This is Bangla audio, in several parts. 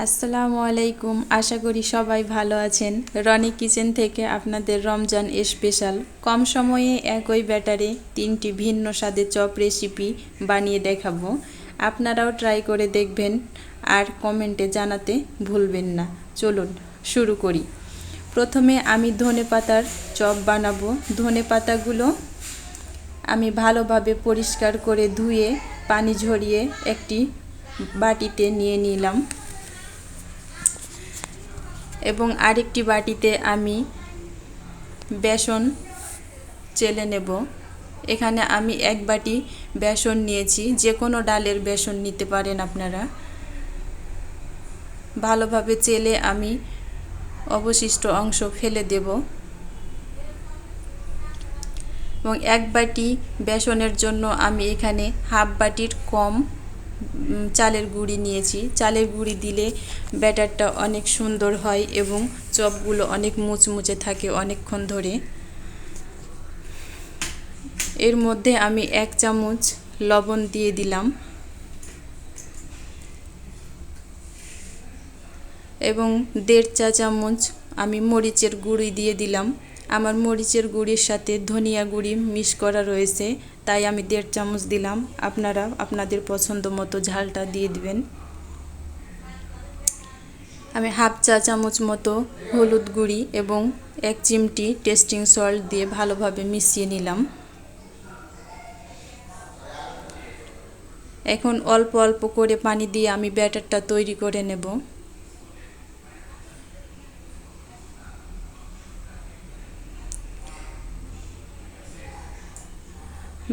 আসসালামু আলাইকুম। আশা করি সবাই ভালো আছেন। রনি কিচেন থেকে আপনাদের রমজান স্পেশাল কম সময়ে একই ব্যাটারে 3টি ভিন্ন স্বাদের চপ রেসিপি বানিয়ে দেখাবো। আপনারাও ট্রাই করে দেখবেন আর কমেন্টে জানাতে ভুলবেন না। চলুন শুরু করি। প্রথমে আমি ধনেপাতার চপ বানাবো। ধনেপাতাগুলো আমি ভালোভাবে পরিষ্কার করে ধুয়ে পানি ঝরিয়ে একটি বাটিতে নিয়ে নিলাম এবং আরেকটি বাটিতে আমি বেসন চেলে নেব। এখানে আমি 1 বাটি বেসন নিয়েছি, যে কোনো ডালের বেসন নিতে পারেন আপনারা। ভালোভাবে চেলে আমি অবশিষ্ট অংশ ফেলে দেব এবং 1 বাটি বেসনের জন্য আমি এখানে হাফ বাটির কম চালের গুঁড়ি নিয়েছি। চালের গুঁড়ি দিলে ব্যাটারটা অনেক সুন্দর হয় এবং চপগুলো অনেক মুচমুচে থাকে অনেকক্ষণ ধরে। এর মধ্যে আমি 1 চামচ লবণ দিয়ে দিলাম এবং 1.5 চা চামচ আমি মরিচের গুঁড়ি দিয়ে দিলাম। আমার মরিচের গুঁড়ির সাথে ধনিয়া গুঁড়ি মিক্স করা রয়েছে, তাই আমি 1.5 চামচ দিলাম। আপনারা আপনাদের পছন্দ মতো ঝালটা দিয়ে দিবেন। আমি হাফ চা চামচ মতো হলুদ গুঁড়ি এবং 1 চিমটি টেস্টিং সল্ট দিয়ে ভালোভাবে মিশিয়ে নিলাম। এখন অল্প অল্প করে পানি দিয়ে আমি ব্যাটারটা তৈরি করে নেব।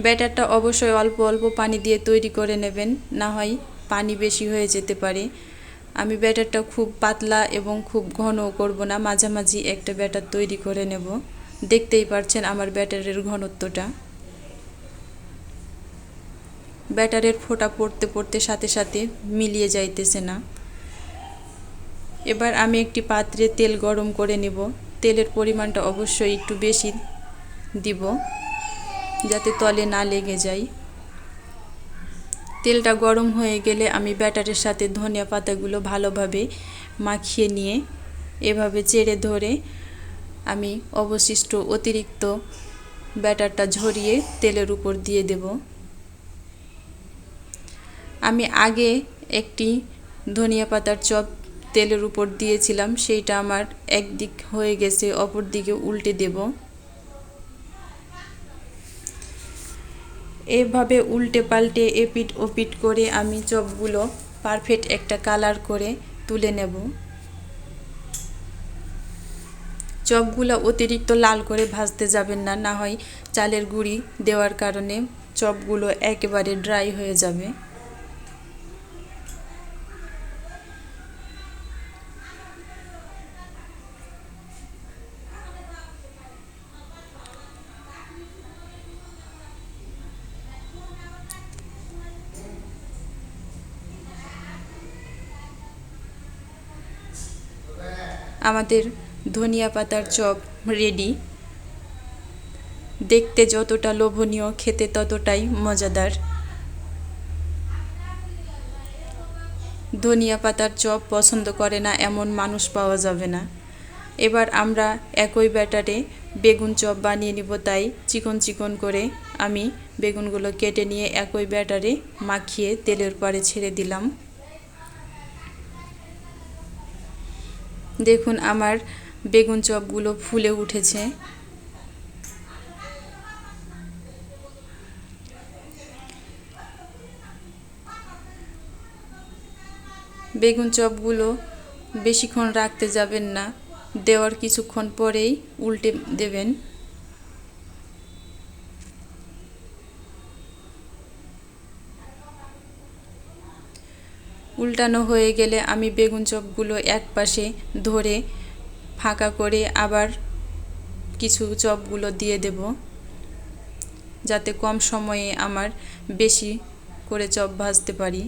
ব্যাটারটা অবশ্যই অল্প অল্প পানি দিয়ে তৈরি করে নেবেন, না হয় পানি বেশি হয়ে যেতে পারে। আমি ব্যাটারটা খুব পাতলা এবং খুব ঘনও করব না, মাঝামাঝি একটা ব্যাটার তৈরি করে নেব। দেখতেই পাচ্ছেন আমার ব্যাটারের ঘনত্বটা। ব্যাটারের ফোঁটা পড়তে পড়তে সাথে সাথে মিলিয়ে যাইতেছে না। এবার আমি একটি পাত্রে তেল গরম করে নেব। তেলের পরিমাণটা অবশ্যই একটু বেশি দিব, যাতে তলে না লেগে যায়। তেলটা গরম হয়ে গেলে আমি ব্যাটারের সাথে ধনিয়া পাতাগুলো ভালোভাবে মাখিয়ে নিয়ে এভাবে চেড়ে ধরে আমি অবশিষ্ট অতিরিক্ত ব্যাটারটা ঝরিয়ে তেলের উপর দিয়ে দেব। আমি আগে একটি ধনিয়া পাতার চপ তেলের উপর দিয়েছিলাম, সেইটা আমার একদিক হয়ে গেছে, অপর দিকে উল্টে দেব। এভাবে উল্টে পাল্টে এপিট ওপিট করে আমি চপগুলো পারফেক্ট একটা কালার করে তুলে নেব। চপগুলো অতিরিক্ত লাল করে ভাজতে যাবেন না, না হয় চালের গুঁড়ি দেওয়ার কারণে চপগুলো একেবারে ড্রাই হয়ে যাবে। আমাদের ধনিয়া পাতার চপ রেডি। দেখতে যতটা লোভনীয়, খেতে ততটাই মজাদার। ধনিয়া পাতার চপ পছন্দ করে না এমন মানুষ পাওয়া যাবে না। এবার আমরা একই ব্যাটারে বেগুন চপ বানিয়ে নিব, তাই চিকন চিকন করে আমি বেগুনগুলো কেটে নিয়ে একই ব্যাটারে মাখিয়ে তেলের পাড়ে ছেড়ে দিলাম। দেখুন আমার বেগুন চপগুলো ফুলে উঠেছে। বেগুন চপগুলো বেশিক্ষণ রাখতে যাবেন না, দেওয়ার কিছুক্ষণ পরেই উল্টে দেবেন। উল্টানো হয়ে গেলে আমি বেগুন চপগুলো এক পাশে ধরে ফাঁকা করে আবার কিছু চপগুলো দিয়ে দেব, যাতে কম সময়ে আমার বেশি করে চপ ভাজতে পারি।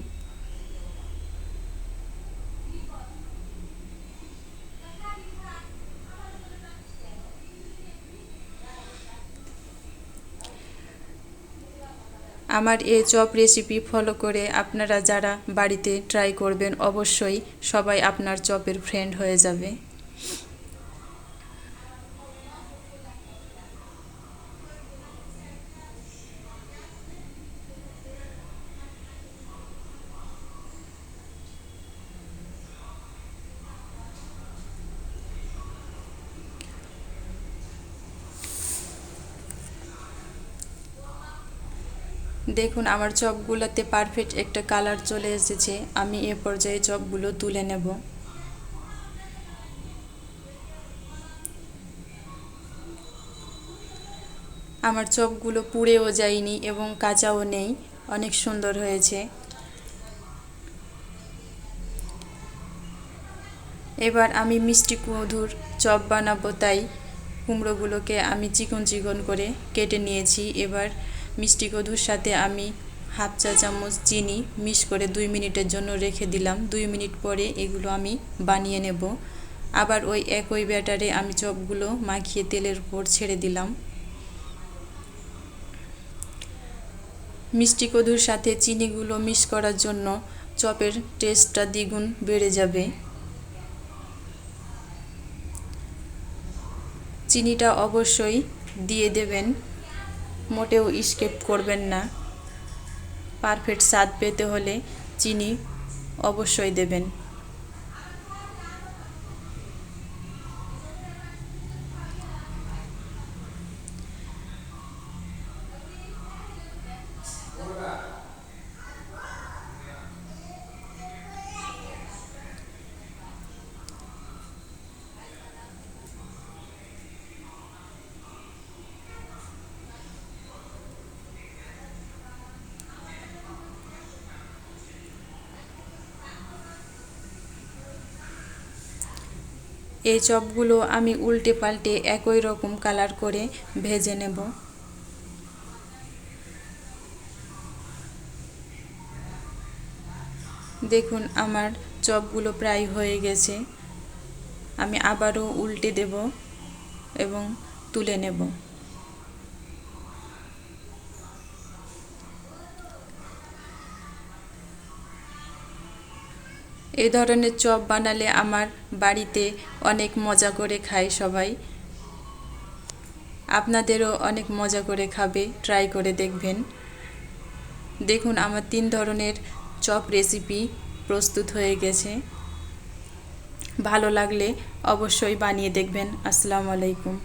আমার এই চপ রেসিপি ফলো করে আপনারা যারা বাড়িতে ট্রাই করবেন, অবশ্যই সবাই আপনার চপের ফ্রেন্ড হয়ে যাবে। দেখুন আমার চপগুলোতে পারফেক্ট একটা কালার চলে এসেছে। আমি এ পর্যায়ে চপগুলো তুলে নেব। আমার চপগুলো পুড়েও যায়নি এবং কাঁচাও নেই, অনেক সুন্দর হয়েছে। এবার আমি মিষ্টি কুমড়োর চপ বানাবো, তাই কুমড়োগুলোকে আমি চিকন চিকন করে কেটে নিয়েছি। এবার মিষ্টি কদুর সাথে আমি হাফ চা চামচ চিনি মিক্স করে 2 মিনিটের জন্য রেখে দিলাম। 2 মিনিট পরে এগুলো আমি বানিয়ে নেব। আবার ওই একই ব্যাটারে আমি চপগুলো মাখিয়ে তেলের উপর ছেড়ে দিলাম। মিষ্টি কদুর সাথে চিনিগুলো মিক্স করার জন্য চপের টেস্টটা দ্বিগুণ বেড়ে যাবে। চিনিটা অবশ্যই দিয়ে দেবেন, মোটেও স্কিপ করবেন না। পারফেক্ট স্বাদ পেতে হলে চিনি অবশ্যই দেবেন। এই চপগুলো আমি উল্টে পাল্টে একই রকম কালার করে ভেজে নেব। দেখুন আমার চপগুলো প্রায় হয়ে গেছে। আমি আবারও উল্টে দেব এবং তুলে নেব। এই ধরনের চপ বানালে আমার বাড়িতে অনেক মজা করে খায় সবাই। আপনাদেরও অনেক মজা করে খাবে, ট্রাই করে দেখবেন। দেখুন আমার 3 ধরনের চপ রেসিপি প্রস্তুত হয়ে গেছে। ভালো লাগলে অবশ্যই বানিয়ে দেখবেন। আসসালামু আলাইকুম।